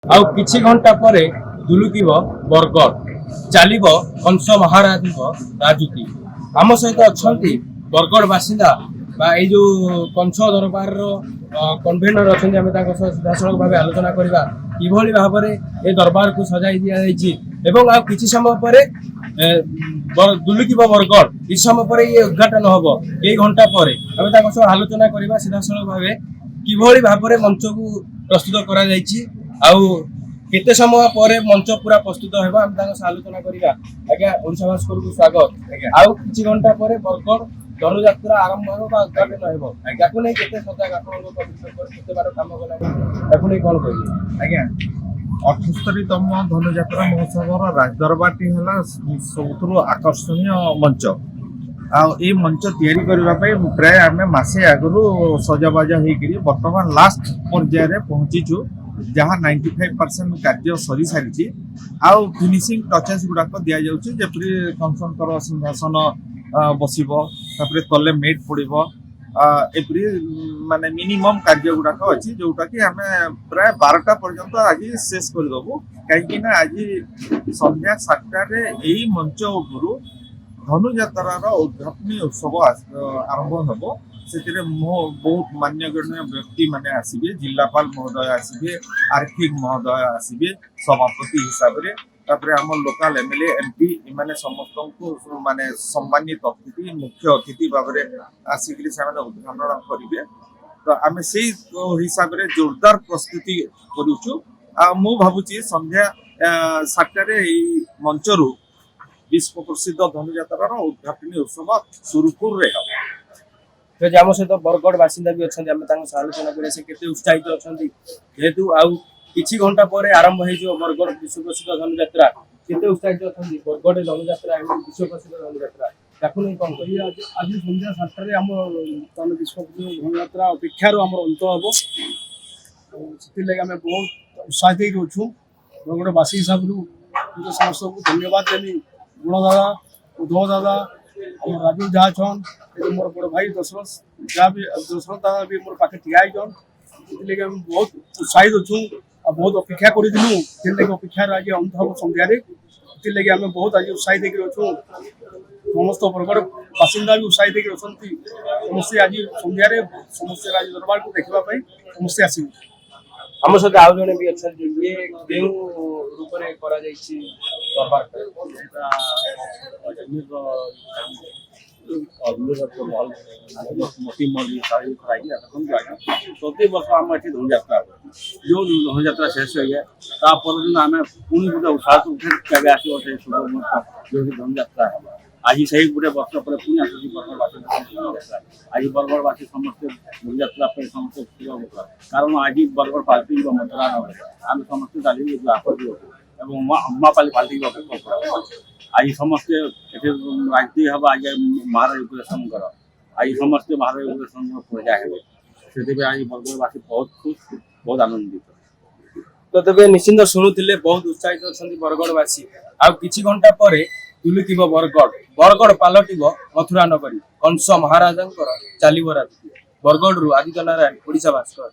ଆଉ କିଛି ଘଣ୍ଟା ପରେ ଦୁଲୁକିବ ବରଗଡ଼, ଚାଲିବ କଂସ ମହାରାଜଙ୍କ ରାଜୁତି। ଆମ ସହିତ ଅଛନ୍ତି ବରଗଡ଼ ବାସିନ୍ଦା ବା ଏଇ ଯୋଉ କଂସ ଦରବାରର କନଭେନର ଅଛନ୍ତି। ଆମେ ତାଙ୍କ ସହ ସିଧାସଳଖ ଭାବେ ଆଲୋଚନା କରିବା କିଭଳି ଭାବରେ ଏ ଦରବାରକୁ ସଜାଇ ଦିଆଯାଇଛି ଏବଂ ଆଉ କିଛି ସମୟ ପରେ ଦୁଲୁକିବ ବରଗଡ଼। କିଛି ସମୟ ପରେ ଇଏ ଉଦ୍ଘାଟନ ହବ। ଏଇ ଘଣ୍ଟା ପରେ ଆମେ ତାଙ୍କ ସହ ଆଲୋଚନା କରିବା ସିଧାସଳଖ ଭାବେ କିଭଳି ଭାବରେ ମଞ୍ଚକୁ ପ୍ରସ୍ତୁତ କରାଯାଇଛି ଆଉ କେତେ ସମୟ ପରେ ମଞ୍ଚ ପୁରା ପ୍ରସ୍ତୁତ ହେବ ଆମେ ତାଙ୍କ ସହ ଆଲୋଚନା କରିବା। ଆଜ୍ଞା, ଓଡ଼ିଶା ଭାସ୍କରକୁ ସ୍ୱାଗତ। ଆଉ କିଛି ଘଣ୍ଟା ପରେ ବରଗଡ଼ ଧନୁଯାତ୍ରା ଆରମ୍ଭ ହେବ ବା ଉଦ୍ଘାଟନ ହେବ। ତାକୁ ନେଇ କେତେ ସଜାଗ ଆପଣଙ୍କ କେତେ ବାର କାମ କଲାଣି, ତାକୁ ନେଇ କ'ଣ କହିବେ? ଆଜ୍ଞା, 78ତମ ଧନୁଯାତ୍ରା ମହୋତ୍ସବର ରାଜଦରବାରଟି ହେଲା ସବୁଥିରୁ ଆକର୍ଷଣୀୟ ମଞ୍ଚ। ଆଉ ଏଇ ମଞ୍ଚ ତିଆରି କରିବା ପାଇଁ ପ୍ରାୟ ଆମେ ମାସେ ଆଗରୁ ସଜବାଜ ହେଇକିରି ବର୍ତ୍ତମାନ ଲାଷ୍ଟ ପର୍ଯ୍ୟାୟରେ ପହଞ୍ଚିଛୁ, ଯାହା 95% କାର୍ଯ୍ୟ ସରିସାରିଛି। ଆଉ ଫିନିସିଂ ଟଚେସ୍ ଗୁଡ଼ାକ ଦିଆଯାଉଛି, ଯେପରି କଂସଙ୍କର ସିଂହାସନ ବସିବ, ତାପରେ ତଲେ ମେଟ୍ ପଡ଼ିବ, ଏପରି ମାନେ ମିନିମମ୍ କାର୍ଯ୍ୟ ଗୁଡ଼ାକ ଅଛି, ଯୋଉଟାକି ଆମେ ପ୍ରାୟ 12ଟା ପର୍ଯ୍ୟନ୍ତ ଆଜି ଶେଷ କରିଦେବୁ। କାହିଁକିନା ଆଜି ସନ୍ଧ୍ୟା 7ଟାରେ ଏଇ ମଞ୍ଚ ଉପରୁ ଧନୁଯାତ୍ରାର ଉଦ୍ଘାଟନୀ ଉତ୍ସବ ଆରମ୍ଭ ହେବ। ସେଥିରେ ବହୁତ ମାନ୍ୟଗଣ୍ୟ ବ୍ୟକ୍ତିମାନେ ଆସିବେ, ଜିଲ୍ଲାପାଳ ମହୋଦୟ ଆସିବେ, ଆର୍ଥିକ ମହୋଦୟ ଆସିବେ ସଭାପତି ହିସାବରେ, ତାପରେ ଆମ ଲୋକାଲ MLA MP ଏମାନେ ସମସ୍ତଙ୍କୁ ମାନେ ସମ୍ମାନିତ ଅତିଥି ମୁଖ୍ୟ ଅତିଥି ଭାବରେ ଆସିକିରି ସେମାନେ ଉଦ୍ଘାଟନ କରିବେ। ତ ଆମେ ସେଇ ହିସାବରେ ଜୋରଦାର ପ୍ରସ୍ତୁତି କରୁଛୁ। ଆଉ ମୁଁ ଭାବୁଛି ସନ୍ଧ୍ୟା 7ଟାରେ ଏଇ ମଞ୍ଚରୁ ବିଶ୍ୱ ପ୍ରସିଦ୍ଧ ଧନୁଯାତ୍ରାର ଉଦ୍ଘାଟନୀ ଉତ୍ସବ ସୁରୁଖୁରୁରେ ହେବ। ଆମ ସହିତ ବରଗଡ଼ ବାସିନ୍ଦା ବି ଅଛନ୍ତି, ଆମେ ତାଙ୍କ ସହ ଆଲୋଚନା କରିବା ସେ କେତେ ଉତ୍ସାହିତ ଅଛନ୍ତି। ଯେହେତୁ ଆଉ କିଛି ଘଣ୍ଟା ପରେ ଆରମ୍ଭ ହେଇଯିବ ବରଗଡ଼ ବିଶ୍ୱ ପ୍ରସିଦ୍ଧ ଧନୁଯାତ୍ରା, କେତେ ଉତ୍ସାହିତ ଅଛନ୍ତି? ବରଗଡ଼ ଧନୁଯାତ୍ରା ଏବଂ ବିଶ୍ୱ ପ୍ରସିଦ୍ଧ ଧନୁଯାତ୍ରା, ତାକୁ ନେଇ କ'ଣ କହିବେ? ଆଜି ସନ୍ଧ୍ୟା 7ଟାରେ ଆମ ବିଶ୍ୱ ପ୍ରସିଦ୍ଧ ଧନୁଯାତ୍ରା ଅପେକ୍ଷାରୁ ଆମର ଅନ୍ତ ହେବ। ସେଥିଲାଗି ଆମେ ବହୁତ ଉତ୍ସାହିତ ହେଇକି ଅଛୁ। ବରଗଡ଼ବାସୀ ହିସାବରୁ ସମସ୍ତଙ୍କୁ ଧନ୍ୟବାଦ ଦେବି। ଗୁଣ ଦାଦା, ଉଦ୍ଧବ ଦାଦା, ଆମ ରାଜୁ ଯାହା ଅଛନ୍, ମୋର ବଡ଼ ଭାଇ ଦଶରଥ ଦାଦା ବି ମୋର ପାଖେ ଠିଆ ହେଇଛନ୍। ସେଥିଲାଗି ଆମେ ବହୁତ ଉତ୍ସାହିତ ଅଛୁ ଆଉ ବହୁତ ଅପେକ୍ଷା କରିଥିଲୁ। ସେଥିଲାଗି ଅପେକ୍ଷାର ଆଜି ଅନ୍ତ ହେବ ସନ୍ଧ୍ୟାରେ। ସେଥିଲାଗି ଆମେ ବହୁତ ଆଜି ଉତ୍ସାହିତ ହେଇକି ଅଛୁ। ସମସ୍ତ ବରଗଡ଼ ବାସିନ୍ଦା ବି ଉତ୍ସାହିତ ହେଇକି ଅଛନ୍ତି। ସମସ୍ତେ ଆଜି ସନ୍ଧ୍ୟାରେ ସମସ୍ତେ ରାଜ ଦରବାରକୁ ଦେଖିବା ପାଇଁ ସମସ୍ତେ ଆସିବେ। ଆମ ସହିତ ଆଉ ଜଣେ ବି ଅଛନ୍ତି, ଇଏ କେଉଁ ରୂପରେ କରାଯାଇଛି ଦରବାର? ପ୍ରତି ବର୍ଷ ଆମ ଏଠି ଧନୁଯାତ୍ରା ହୁଏ। ଯେଉଁ ଧନୁଯାତ୍ରା ଶେଷ ହେଇଯାଏ ତା ପରଦିନ ଆମେ ପୁଣି ଗୋଟେ ଉତ୍ସାହ ଉଠେ କେବେ ଆସିବ ସେଇ ଶୁଭ ମୁହୂର୍ତ୍ତ ଯେଉଁଠି ଧନୁଯାତ୍ରା ହେବ। ଆଜି ସେଇ ଗୋଟେ ବର୍ଷ ପରେ ପୁଣି ଆସୁଛି ବରଗଡ଼ବାସୀ ଧନୁଯାତ୍ରା। ଆଜି ବରଗଡ଼ବାସୀ ସମସ୍ତେ ଧନୁଯାତ୍ରା ପାଇଁ ସମସ୍ତେ ଉତ୍ସୁକ, କାରଣ ଆଜି ବରଗଡ଼ ପାଲଟି ଯିବ ମଥୁରା ନଗର। ଆମେ ସମସ୍ତେ ଚାଲିକି ଆସୁ ଏବଂ ଅମ୍ବାପାଲି ପାଲଟିକି ଅପେକ୍ଷା କରାଯାଉ। ଆଜି ସମସ୍ତେ ଏଠି ରାଜନୀତି ହେବ। ଆଜି ମହାରାଜ ଉଗ୍ରସେନଙ୍କର ଆଜି ସମସ୍ତେ ମହାରାଜ ଉଗ୍ରସେନଙ୍କ ପ୍ରଜା ହେବେ। ସେଥିପାଇଁ ଆଜି ବରଗଡ଼ବାସୀ ବହୁତ ଖୁସି, ବହୁତ ଆନନ୍ଦିତ। ତ ତେବେ ନିଶ୍ଚିନ୍ତ ଶୁଣୁଥିଲେ, ବହୁତ ଉତ୍ସାହିତ ଅଛନ୍ତି ବରଗଡ଼ବାସୀ। ଆଉ କିଛି ଘଣ୍ଟା ପରେ ଦୁଲୁକିବ ବରଗଡ଼, ବରଗଡ଼ ପାଲଟିବ ମଥୁରା ନଗରୀ। କଂସ ମହାରାଜଙ୍କର ଚାଲିବ ରାଜୁତି। ବରଗଡ଼ରୁ ଆଦିତ୍ୟ ନାରାୟଣ, ଓଡ଼ିଶା ଭାସ୍କର।